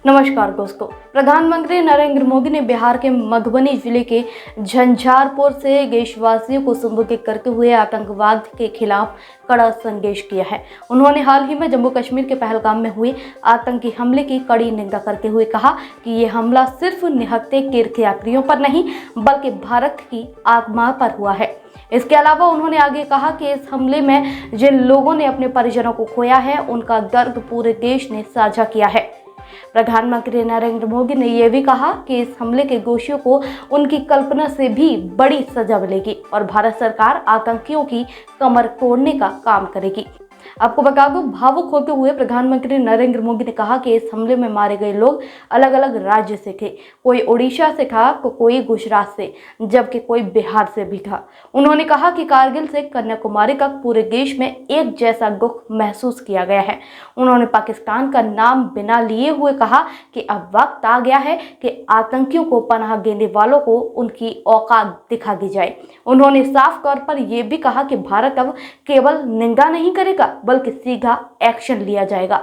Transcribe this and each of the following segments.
नमस्कार दोस्तों। प्रधानमंत्री नरेंद्र मोदी ने बिहार के मधुबनी जिले के झंझारपुर से देशवासियों को संबोधित करते हुए आतंकवाद के खिलाफ कड़ा संदेश किया है। उन्होंने हाल ही में जम्मू कश्मीर के पहलगाम में हुए आतंकी हमले की कड़ी निंदा करते हुए कहा कि ये हमला सिर्फ निहत्थे तीर्थयात्रियों पर नहीं बल्कि भारत की आत्मा पर हुआ है। इसके अलावा उन्होंने आगे कहा कि इस हमले में जिन लोगों ने अपने परिजनों को खोया है उनका दर्द पूरे देश ने साझा किया है। प्रधानमंत्री नरेंद्र मोदी ने यह भी कहा कि इस हमले के दोषियों को उनकी कल्पना से भी बड़ी सजा मिलेगी और भारत सरकार आतंकियों की कमर तोड़ने का काम करेगी। आपको बता दूं, भावुक होते हुए प्रधानमंत्री नरेंद्र मोदी ने कहा कि इस हमले में मारे गए लोग अलग अलग राज्य से थे। कोई ओडिशा से था तो कोई गुजरात से, जबकि कोई बिहार से भी था। उन्होंने कहा कि कारगिल से कन्याकुमारी तक पूरे देश में एक जैसा दुख महसूस किया गया है। उन्होंने पाकिस्तान का नाम बिना लिए हुए कहा कि अब वक्त आ गया है कि आतंकियों को पनाह देने वालों को उनकी औकात दिखा दी जाए। उन्होंने साफ तौर पर यह भी कहा कि भारत अब केवल निंदा नहीं करेगा बल्कि सीधा एक्शन लिया जाएगा।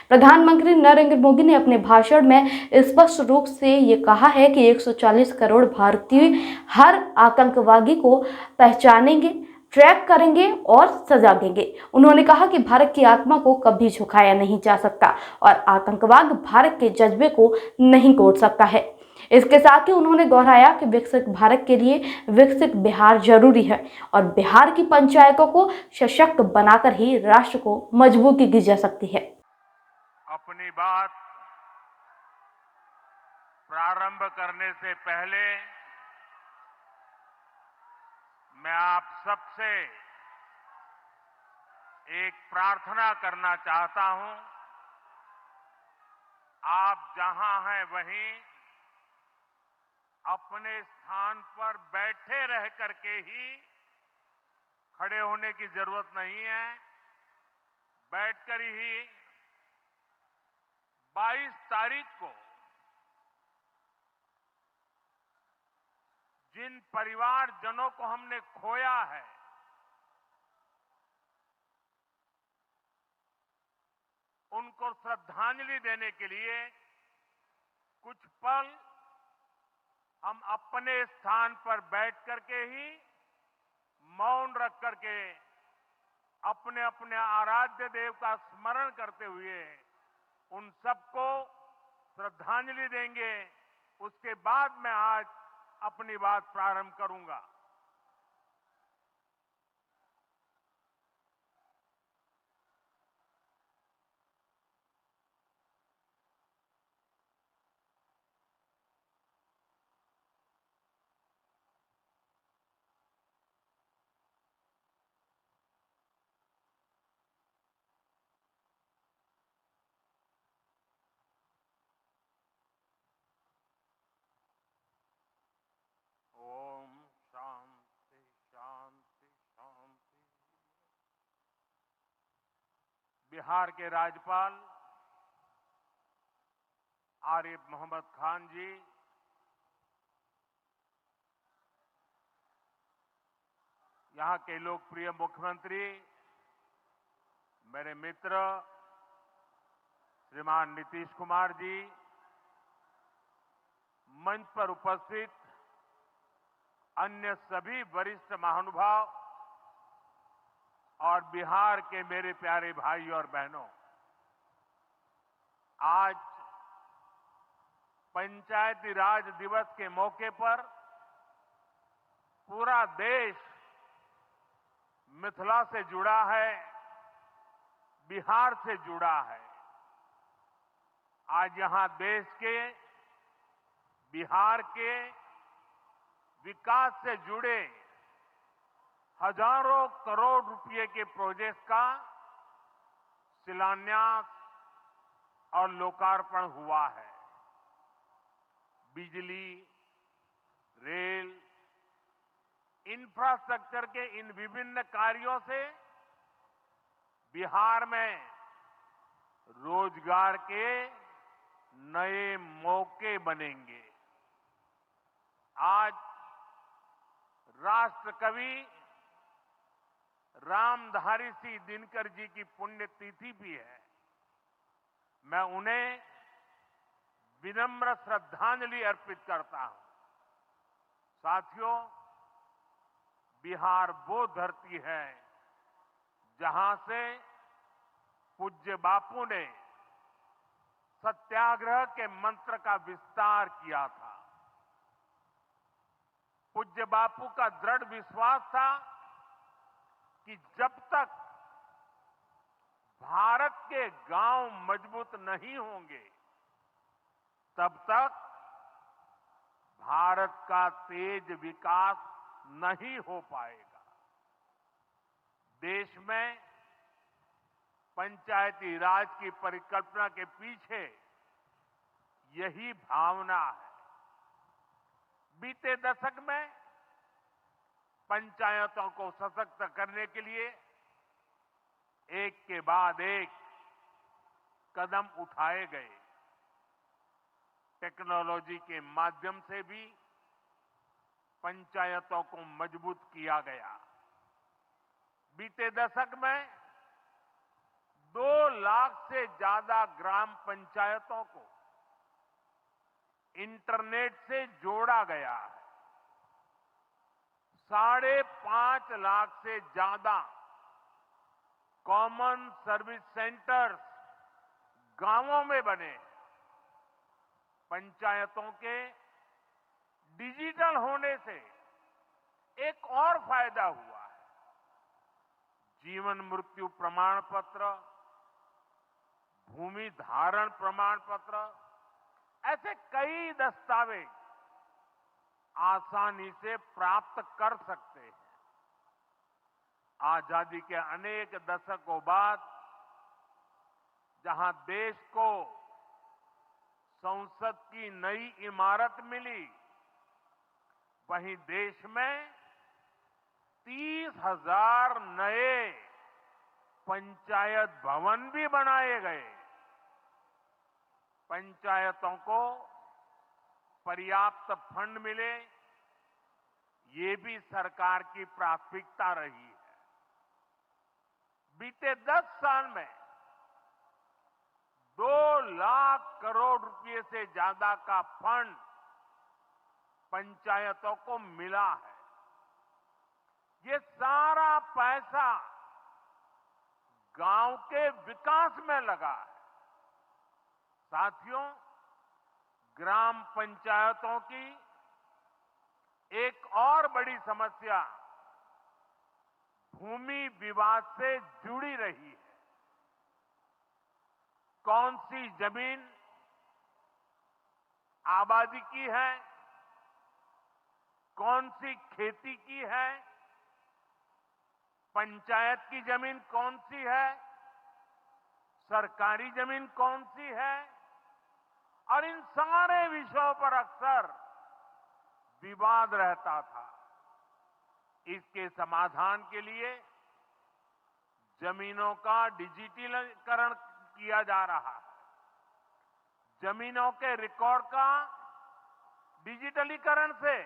प्रधानमंत्री नरेंद्र मोदी ने अपने भाषण में स्पष्ट रूप से ये कहा है कि 140 करोड़ भारतीय हर आतंकवादी को पहचानेंगे, ट्रैक करेंगे और सजा देंगे। उन्होंने कहा कि भारत की आत्मा को कभी झुकाया नहीं जा सकता और आतंकवाद भारत के जज्बे को नहीं तोड़ सकता है। इसके साथ ही उन्होंने दोहराया कि विकसित भारत के लिए विकसित बिहार जरूरी है और बिहार की पंचायतों को सशक्त बनाकर ही राष्ट्र को मजबूती दी जा सकती है। अपनी बात प्रारंभ करने से पहले मैं आप सबसे एक प्रार्थना करना चाहता हूं। आप जहां हैं वहीं अपने स्थान पर बैठे रह करके ही खड़े होने की जरूरत नहीं है। बैठकर ही 22 तारीख को जिन परिवारजनों को हमने खोया है, उनको श्रद्धांजलि देने के लिए कुछ पल हम अपने स्थान पर बैठ करके ही मौन रख करके अपने अपने आराध्य देव का स्मरण करते हुए उन सबको श्रद्धांजलि देंगे। उसके बाद मैं आज अपनी बात प्रारंभ करूंगा। ओम शांति शांति शांति। बिहार के राज्यपाल आरिफ मोहम्मद खान जी, यहां के लोकप्रिय मुख्यमंत्री मेरे मित्र श्रीमान नीतीश कुमार जी, मंच पर उपस्थित अन्य सभी वरिष्ठ महानुभाव और बिहार के मेरे प्यारे भाई और बहनों, आज पंचायती राज दिवस के मौके पर पूरा देश मिथिला से जुड़ा है, बिहार से जुड़ा है। आज यहां देश के, बिहार के विकास से जुड़े हजारों करोड़ रुपए के प्रोजेक्ट का शिलान्यास और लोकार्पण हुआ है। बिजली, रेल, इंफ्रास्ट्रक्चर के इन विभिन्न कार्यों से बिहार में रोजगार के नए मौके बनेंगे। आज राष्ट्र कवि रामधारी सिंह दिनकर जी की पुण्यतिथि भी है। मैं उन्हें विनम्र श्रद्धांजलि अर्पित करता हूं। साथियों, बिहार वो धरती है जहां से पूज्य बापू ने सत्याग्रह के मंत्र का विस्तार किया था। पूज्य बापू का दृढ़ विश्वास था कि जब तक भारत के गांव मजबूत नहीं होंगे, तब तक भारत का तेज विकास नहीं हो पाएगा। देश में पंचायती राज की परिकल्पना के पीछे यही भावना है। बीते दशक में पंचायतों को सशक्त करने के लिए एक के बाद एक कदम उठाए गए। टेक्नोलॉजी के माध्यम से भी पंचायतों को मजबूत किया गया। बीते दशक में 2 लाख से ज्यादा ग्राम पंचायतों को इंटरनेट से जोड़ा गया है। 5.5 लाख से ज्यादा कॉमन सर्विस सेंटर्स गांवों में बने। पंचायतों के डिजिटल होने से एक और फायदा हुआ है। जीवन मृत्यु प्रमाण पत्र, भूमि धारण प्रमाण पत्र, ऐसे कई दस्तावेज आसानी से प्राप्त कर सकते हैं। आजादी के अनेक दशकों बाद जहां देश को संसद की नई इमारत मिली, वहीं देश में 30,000 नए पंचायत भवन भी बनाए गए। पंचायतों को पर्याप्त फंड मिले, ये भी सरकार की प्राथमिकता रही है। बीते 10 साल में 2 लाख करोड़ रुपए से ज्यादा का फंड पंचायतों को मिला है। ये सारा पैसा गांव के विकास में लगा है। साथियों, ग्राम पंचायतों की एक और बड़ी समस्या भूमि विवाद से जुड़ी रही है। कौन सी जमीन आबादी की है, कौन सी खेती की है, पंचायत की जमीन कौन सी है, सरकारी जमीन कौन सी है, और इन सारे विषयों पर अक्सर विवाद रहता था। इसके समाधान के लिए जमीनों का डिजिटलीकरण किया जा रहा है। जमीनों के रिकॉर्ड का डिजिटलीकरण से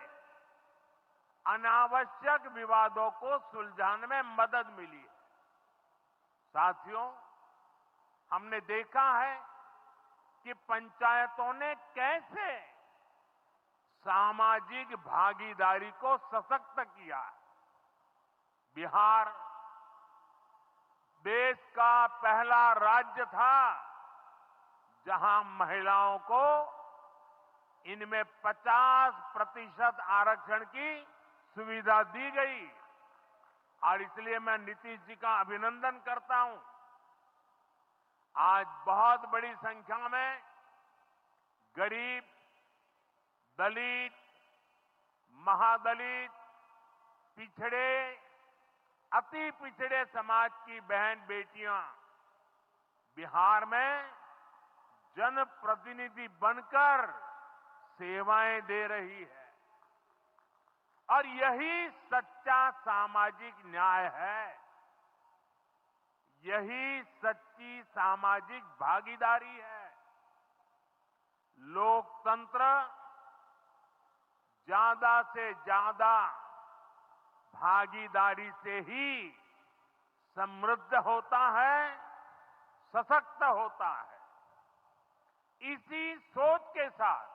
अनावश्यक विवादों को सुलझाने में मदद मिली है। साथियों, हमने देखा है कि पंचायतों ने कैसे सामाजिक भागीदारी को सशक्त किया। बिहार देश का पहला राज्य था जहां महिलाओं को इनमें 50% आरक्षण की सुविधा दी गई, और इसलिए मैं नीतीश जी का अभिनंदन करता हूं। आज बहुत बड़ी संख्या में गरीब, दलित, महादलित, पिछड़े, अति पिछड़े समाज की बहन बेटियां बिहार में जनप्रतिनिधि बनकर सेवाएं दे रही है, और यही सच्चा सामाजिक न्याय है। यही सच्ची सामाजिक भागीदारी है। लोकतंत्र ज्यादा से ज्यादा भागीदारी से ही समृद्ध होता है, सशक्त होता है। इसी सोच के साथ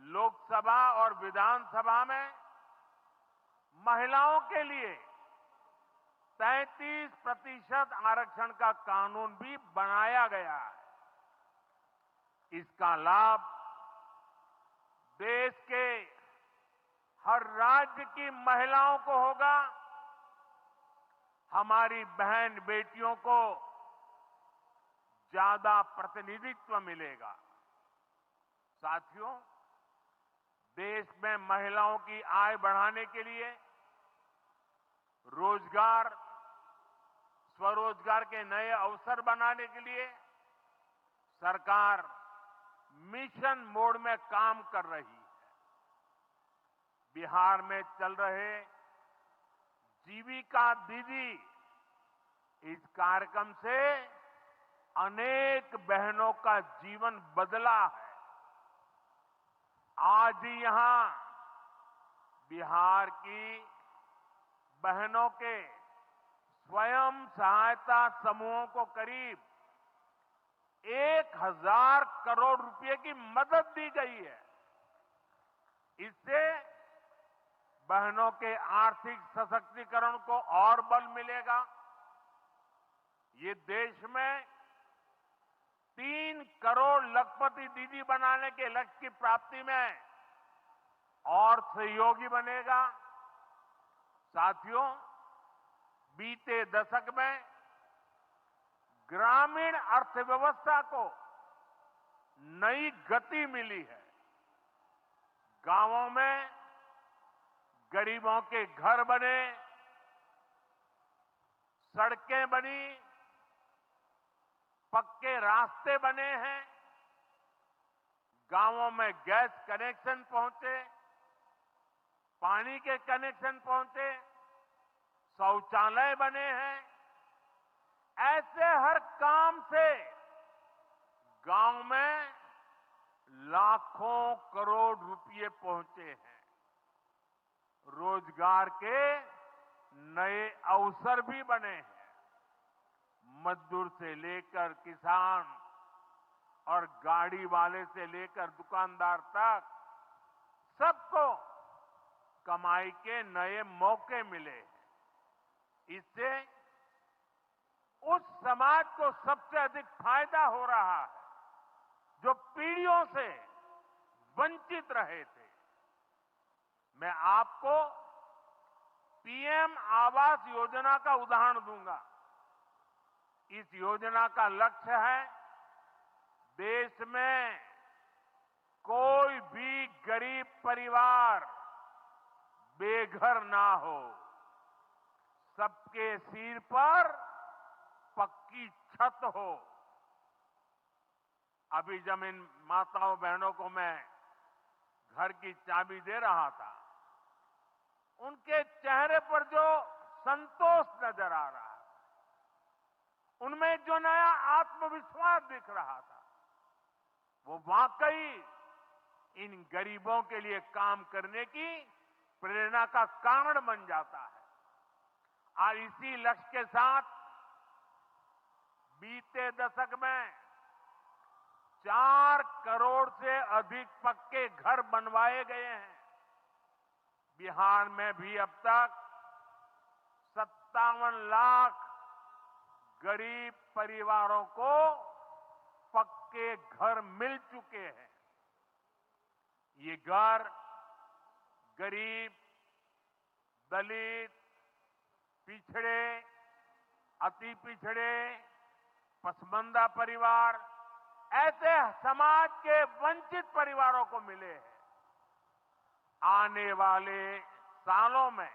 लोकसभा और विधानसभा में महिलाओं के लिए 33% आरक्षण का कानून भी बनाया गया है। इसका लाभ देश के हर राज्य की महिलाओं को होगा। हमारी बहन बेटियों को ज्यादा प्रतिनिधित्व मिलेगा। साथियों, देश में महिलाओं की आय बढ़ाने के लिए रोजगार, स्वरोजगार के नए अवसर बनाने के लिए सरकार मिशन मोड में काम कर रही है। बिहार में चल रहे जीविका दीदी इस कार्यक्रम से अनेक बहनों का जीवन बदला है। आज ही यहां बिहार की बहनों के स्वयं सहायता समूहों को करीब 1000 करोड़ रुपए की मदद दी गई है। इससे बहनों के आर्थिक सशक्तिकरण को और बल मिलेगा। ये देश में 3 करोड़ लखपति दीदी बनाने के लक्ष्य की प्राप्ति में और सहयोगी बनेगा। साथियों, बीते दशक में ग्रामीण अर्थव्यवस्था को नई गति मिली है। गांवों में गरीबों के घर बने, सड़कें बनी, पक्के रास्ते बने हैं, गांवों में गैस कनेक्शन पहुंचे, पानी के कनेक्शन पहुंचे, शौचालय बने हैं। ऐसे हर काम से गांव में लाखों करोड़ रुपए पहुंचे हैं। रोजगार के नए अवसर भी बने हैं। मजदूर से लेकर किसान और गाड़ी वाले से लेकर दुकानदार तक सबको कमाई के नए मौके मिले। इससे उस समाज को सबसे अधिक फायदा हो रहा है जो पीढ़ियों से वंचित रहे थे। मैं आपको पीएम आवास योजना का उदाहरण दूंगा। इस योजना का लक्ष्य है देश में कोई भी गरीब परिवार बेघर ना हो, सबके सिर पर पक्की छत हो। अभी जब इन माताओं बहनों को मैं घर की चाबी दे रहा था, उनके चेहरे पर जो संतोष नजर आ रहा था, उनमें जो नया आत्मविश्वास दिख रहा था, वो वाकई इन गरीबों के लिए काम करने की प्रेरणा का कारण बन जाता है। और इसी लक्ष्य के साथ बीते दशक में 4 करोड़ से अधिक पक्के घर बनवाए गए हैं। बिहार में भी अब तक 57 लाख गरीब परिवारों को पक्के घर मिल चुके हैं। ये घर गरीब, दलित, पिछड़े, अति पिछड़े, पसमानदा परिवार, ऐसे समाज के वंचित परिवारों को मिले हैं। आने वाले सालों में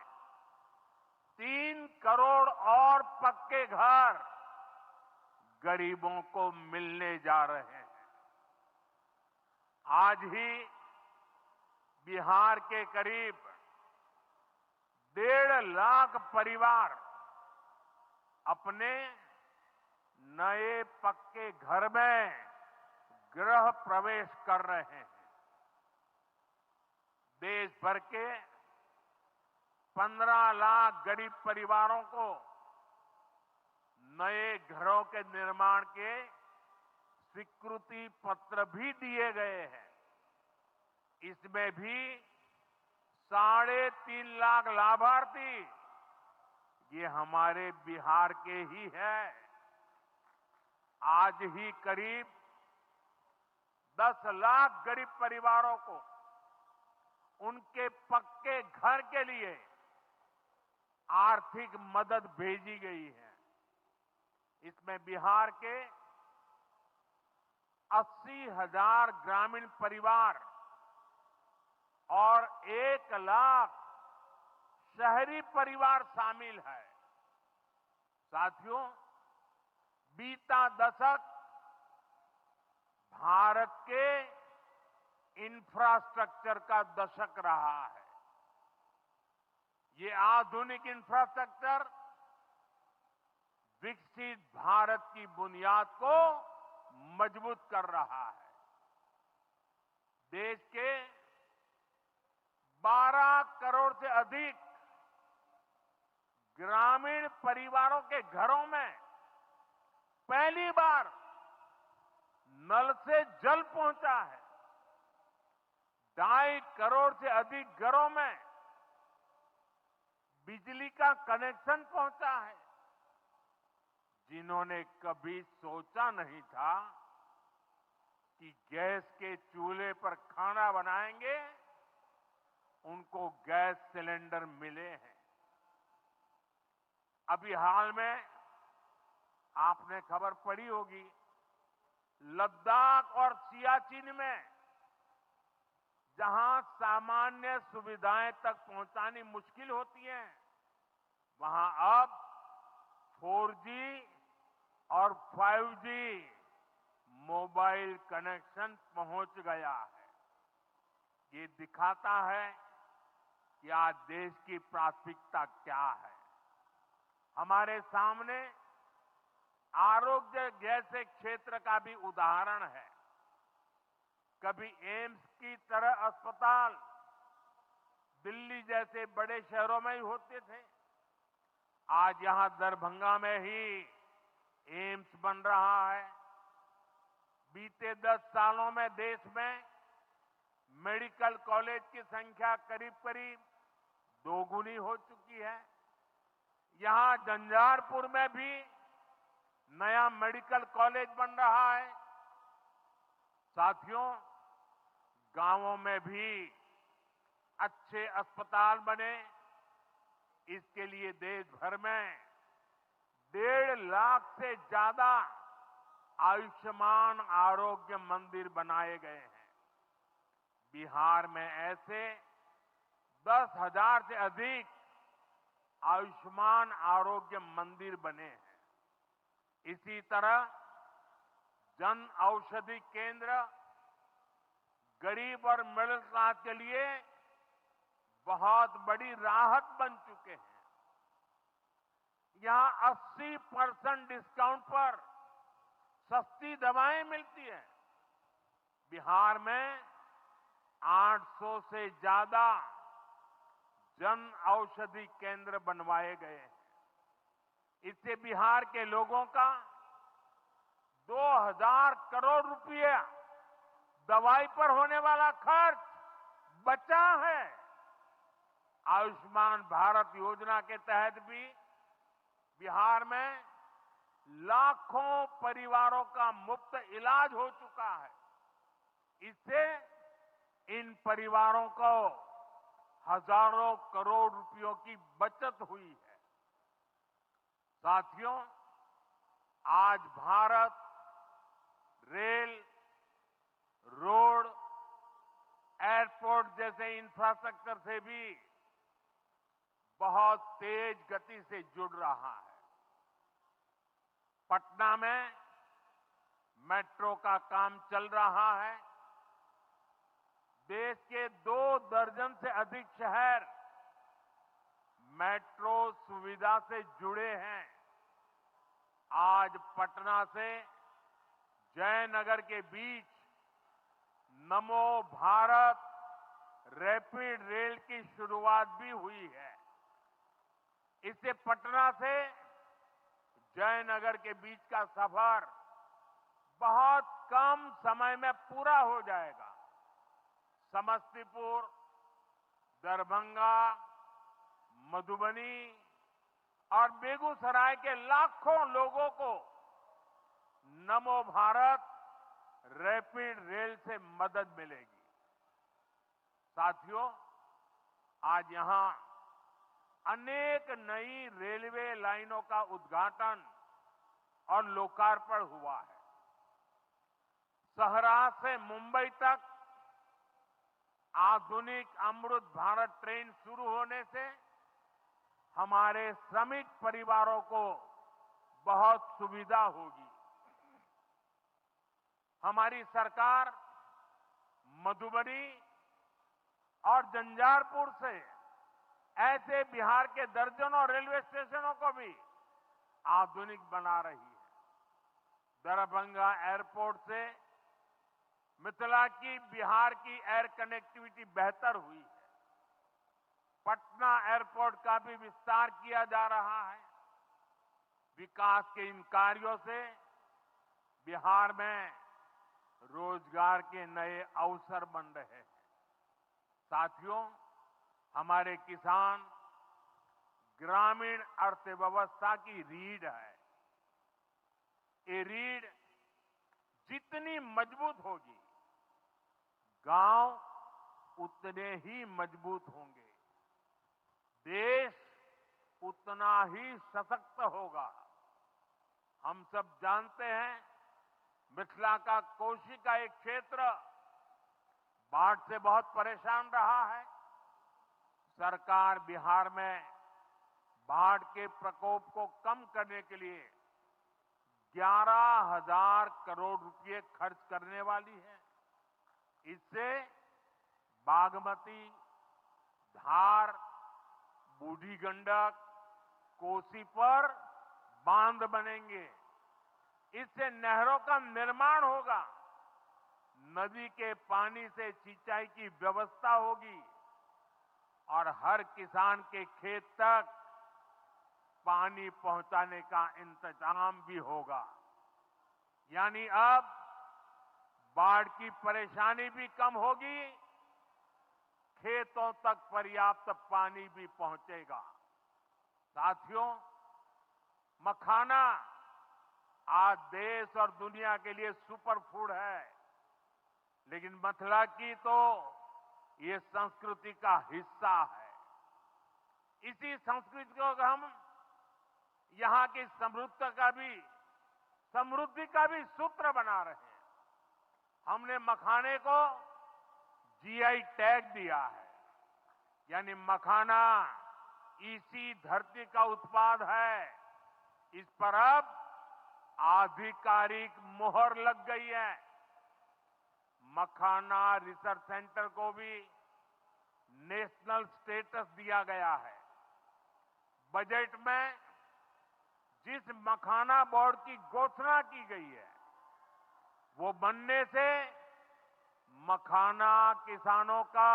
3 करोड़ और पक्के घर गरीबों को मिलने जा रहे हैं। आज ही बिहार के करीब 1.5 लाख परिवार अपने नए पक्के घर में गृह प्रवेश कर रहे हैं। देश भर के 15 लाख गरीब परिवारों को नए घरों के निर्माण के स्वीकृति पत्र भी दिए गए हैं। इसमें भी 3.5 लाख लाभार्थी ये हमारे बिहार के ही हैं। आज ही करीब 10 लाख गरीब परिवारों को उनके पक्के घर के लिए आर्थिक मदद भेजी गई है। इसमें बिहार के 80,000 ग्रामीण परिवार और 1 लाख शहरी परिवार शामिल है। साथियों, बीता दशक भारत के इंफ्रास्ट्रक्चर का दशक रहा है। ये आधुनिक इंफ्रास्ट्रक्चर विकसित भारत की बुनियाद को मजबूत कर रहा है। देश के 12 करोड़ से अधिक ग्रामीण परिवारों के घरों में पहली बार नल से जल पहुंचा है। 2.5 करोड़ से अधिक घरों में बिजली का कनेक्शन पहुंचा है। जिन्होंने कभी सोचा नहीं था कि गैस के चूल्हे पर खाना बनाएंगे, उनको गैस सिलेंडर मिले हैं। अभी हाल में आपने खबर पढ़ी होगी, लद्दाख और सियाचिन में जहां सामान्य सुविधाएं तक पहुंचानी मुश्किल होती है, वहां अब 4G और 5G मोबाइल कनेक्शन पहुंच गया है। ये दिखाता है कि आज देश की प्राथमिकता क्या है। हमारे सामने आरोग्य जैसे क्षेत्र का भी उदाहरण है। कभी एम्स की तरह अस्पताल दिल्ली जैसे बड़े शहरों में ही होते थे। आज यहां दरभंगा में ही एम्स बन रहा है। बीते 10 सालों में देश में मेडिकल कॉलेज की संख्या करीब करीब 2 गुनी हो चुकी है। यहां झंझारपुर में भी नया मेडिकल कॉलेज बन रहा है। साथियों, गांवों में भी अच्छे अस्पताल बने, इसके लिए देश भर में 1.5 लाख से ज्यादा आयुष्मान आरोग्य मंदिर बनाए गए हैं। बिहार में ऐसे 10,000 से अधिक आयुष्मान आरोग्य मंदिर बने हैं। इसी तरह जन औषधि केंद्र गरीब और मिडिल क्लास के लिए बहुत बड़ी राहत बन चुके हैं। यहां 80% डिस्काउंट पर सस्ती दवाएं मिलती हैं। बिहार में 800 से ज्यादा जन औषधि केंद्र बनवाए गए हैं। इससे बिहार के लोगों का 2,000 करोड़ रुपया दवाई पर होने वाला खर्च बचा है। आयुष्मान भारत योजना के तहत भी बिहार में लाखों परिवारों का मुफ्त इलाज हो चुका है। इससे इन परिवारों को हजारों करोड़ रुपयों की बचत हुई है। साथियों, आज भारत रेल, रोड, एयरपोर्ट जैसे इंफ्रास्ट्रक्चर से भी बहुत तेज गति से जुड़ रहा है। पटना में मेट्रो का काम चल रहा है। देश के 2 दर्जन से अधिक शहर मेट्रो सुविधा से जुड़े हैं। आज पटना से जयनगर के बीच नमो भारत रैपिड रेल की शुरुआत भी हुई है। इससे पटना से जयनगर के बीच का सफर बहुत कम समय में पूरा हो जाएगा। समस्तीपुर, दरभंगा, मधुबनी और बेगूसराय के लाखों लोगों को नमो भारत रैपिड रेल से मदद मिलेगी। साथियों, आज यहां अनेक नई रेलवे लाइनों का उद्घाटन और लोकार्पण हुआ है। सहरा से मुंबई तक आधुनिक अमृत भारत ट्रेन शुरू होने से हमारे श्रमिक परिवारों को बहुत सुविधा होगी। हमारी सरकार मधुबनी और झंझारपुर से ऐसे बिहार के दर्जनों रेलवे स्टेशनों को भी आधुनिक बना रही है। दरभंगा एयरपोर्ट से मिथिला की बिहार की एयर कनेक्टिविटी बेहतर हुई है। पटना एयरपोर्ट का भी विस्तार किया जा रहा है। विकास के इन कार्यों से बिहार में रोजगार के नए अवसर बन रहे हैं। साथियों, हमारे किसान ग्रामीण अर्थव्यवस्था की रीढ़ है। ये रीढ़ जितनी मजबूत होगी, गांव उतने ही मजबूत होंगे, देश उतना ही सशक्त होगा। हम सब जानते हैं, मिथिला का कोशी का एक क्षेत्र बाढ़ से बहुत परेशान रहा है। सरकार बिहार में बाढ़ के प्रकोप को कम करने के लिए 11,000 करोड़ रुपए खर्च करने वाली है। इससे बागमती, धार, बूढ़ी गंडक, कोसी पर बांध बनेंगे। इससे नहरों का निर्माण होगा, नदी के पानी से सिंचाई की व्यवस्था होगी और हर किसान के खेत तक पानी पहुंचाने का इंतजाम भी होगा। यानी अब बाढ़ की परेशानी भी कम होगी, खेतों तक पर्याप्त पानी भी पहुंचेगा। साथियों, मखाना आज देश और दुनिया के लिए सुपर फूड है, लेकिन मिथिला की तो ये संस्कृति का हिस्सा है। इसी संस्कृति को हम यहां की समृद्धि का भी सूत्र बना रहे हैं। हमने मखाने को जीआई टैग दिया है, यानी मखाना इसी धरती का उत्पाद है। इस पर अब आधिकारिक मोहर लग गई है। मखाना रिसर्च सेंटर को भी नेशनल स्टेटस दिया गया है। बजट में जिस मखाना बोर्ड की घोषणा की गई है, वो बनने से मखाना किसानों का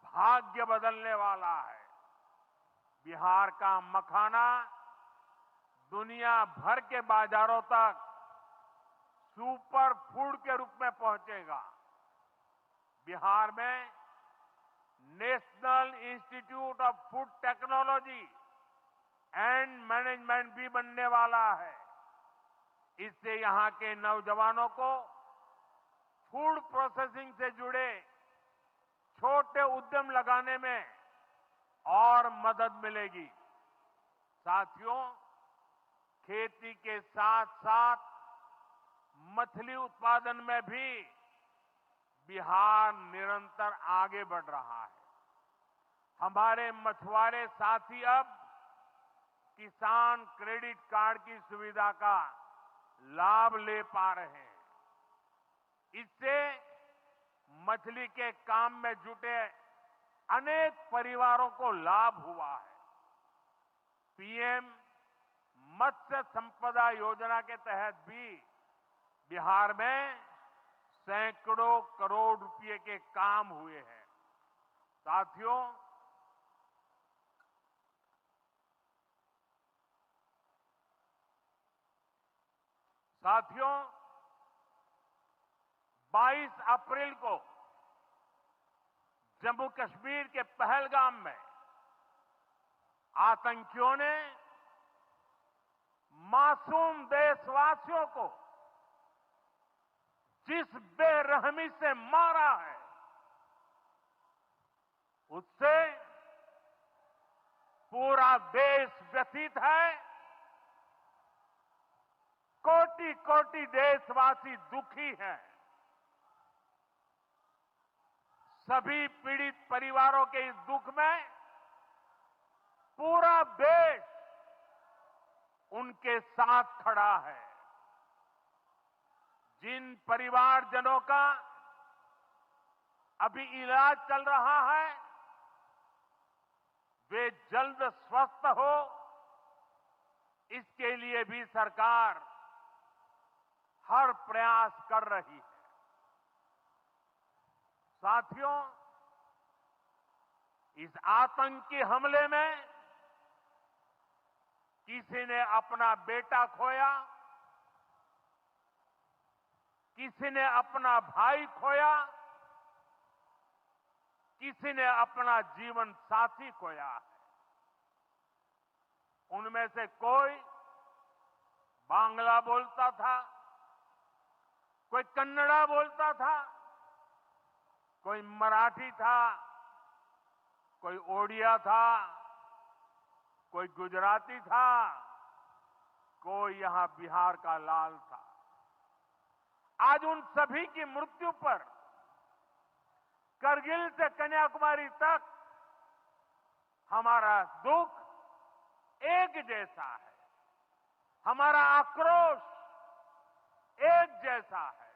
भाग्य बदलने वाला है। बिहार का मखाना दुनिया भर के बाजारों तक सुपर फूड के रूप में पहुंचेगा। बिहार में national institute of food technology and management भी बनने वाला है। इससे यहां के नौजवानों को फूड प्रोसेसिंग से जुड़े छोटे उद्यम लगाने में और मदद मिलेगी। साथियों, खेती के साथ साथ मछली उत्पादन में भी बिहार निरंतर आगे बढ़ रहा है। हमारे मछुआरे साथी अब किसान क्रेडिट कार्ड की सुविधा का लाभ ले पा रहे हैं। इससे मछली के काम में जुटे अनेक परिवारों को लाभ हुआ है। पीएम मत्स्य संपदा योजना के तहत भी बिहार में सैकड़ों करोड़ रुपए के काम हुए हैं। साथियों, 22 अप्रैल को जम्मू कश्मीर के पहलगाम में आतंकियों ने मासूम देशवासियों को जिस बेरहमी से मारा है, उससे पूरा देश व्यथित है। कोटि कोटि देशवासी दुखी हैं। सभी पीड़ित परिवारों के इस दुख में पूरा देश उनके साथ खड़ा है। जिन परिवारजनों का अभी इलाज चल रहा है, वे जल्द स्वस्थ हो, इसके लिए भी सरकार हर प्रयास कर रही है। साथियों, इस आतंकी हमले में किसी ने अपना बेटा खोया, किसी ने अपना भाई खोया, किसी ने अपना जीवन साथी खोया है। उनमें से कोई बांग्ला बोलता था, कोई कन्नड़ा बोलता था, कोई मराठी था, कोई ओडिया था, कोई गुजराती था, कोई यहां बिहार का लाल था। आज उन सभी की मृत्यु पर करगिल से कन्याकुमारी तक हमारा दुख एक जैसा है, हमारा आक्रोश एक जैसा है।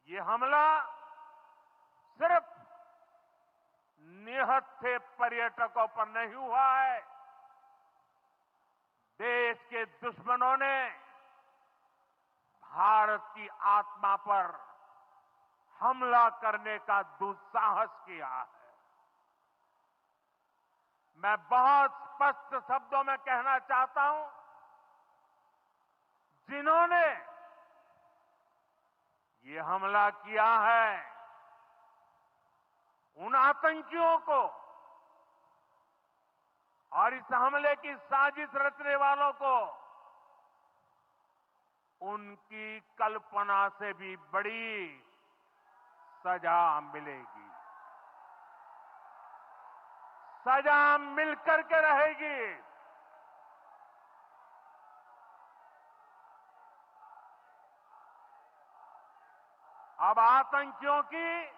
ये हमला सिर्फ निहत्थे पर्यटकों पर नहीं हुआ है। देश के दुश्मनों ने भारत की आत्मा पर हमला करने का दुस्साहस किया है। मैं बहुत स्पष्ट शब्दों में कहना चाहता हूं, जिन्होंने ये हमला किया है, उन आतंकियों को और इस हमले की साजिश रचने वालों को उनकी कल्पना से भी बड़ी सजा मिलेगी। सजा मिलकर के रहेगी। अब आतंकियों की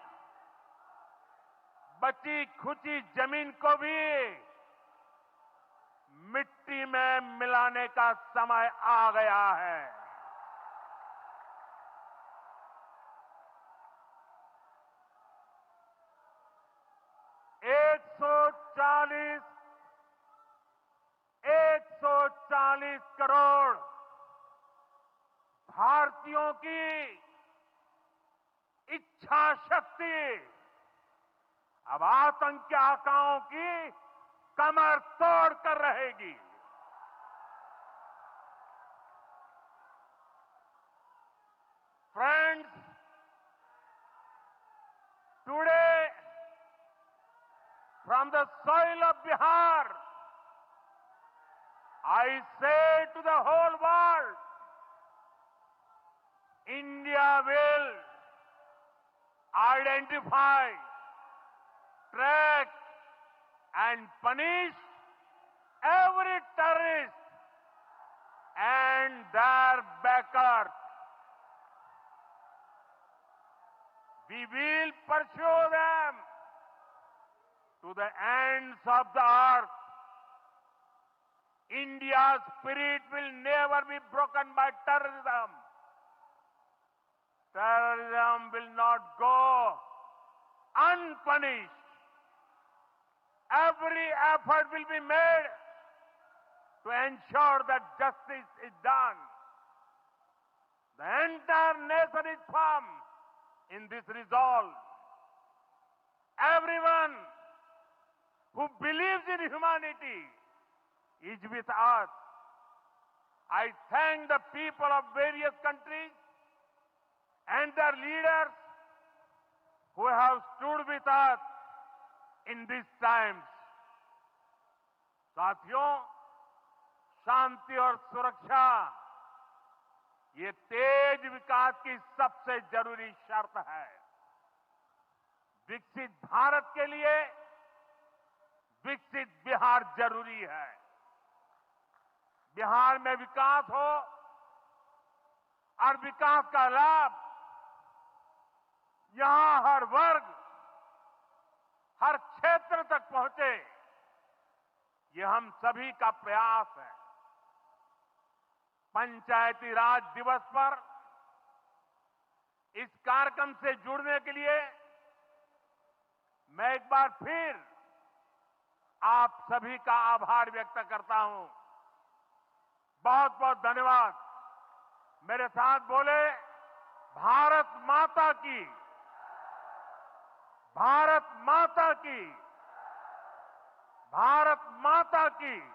बची खुची जमीन को भी मिट्टी में मिलाने का समय आ गया है। एक सौ चालीस करोड़ भारतीयों की इच्छा शक्ति अब आतंकी आकाओं की कमर तोड़ कर रहेगी। Friends, today from the soil of Bihar, I say to the whole world, India will identify, track and punish every terrorist and their backers. We will pursue them to the ends of the earth. India's spirit will never be broken by terrorism. Terrorism will not go unpunished. Every effort will be made to ensure that justice is done. The entire nation is firm in this resolve. Everyone who believes in humanity is with us. I thank the people of various countries and the leaders who have stood with us in these times. साथियों, शांति और सुरक्षा ये तेज विकास की सबसे जरूरी शर्त है। विकसित भारत के लिए विकसित बिहार जरूरी है। बिहार में विकास हो और विकास का लाभ यहां हर वर्ग, हर क्षेत्र तक पहुंचे, ये हम सभी का प्रयास है। पंचायती राज दिवस पर इस कार्यक्रम से जुड़ने के लिए मैं एक बार फिर आप सभी का आभार व्यक्त करता हूं। बहुत बहुत धन्यवाद। मेरे साथ बोले, भारत माता की, भारत माता की, भारत माता की।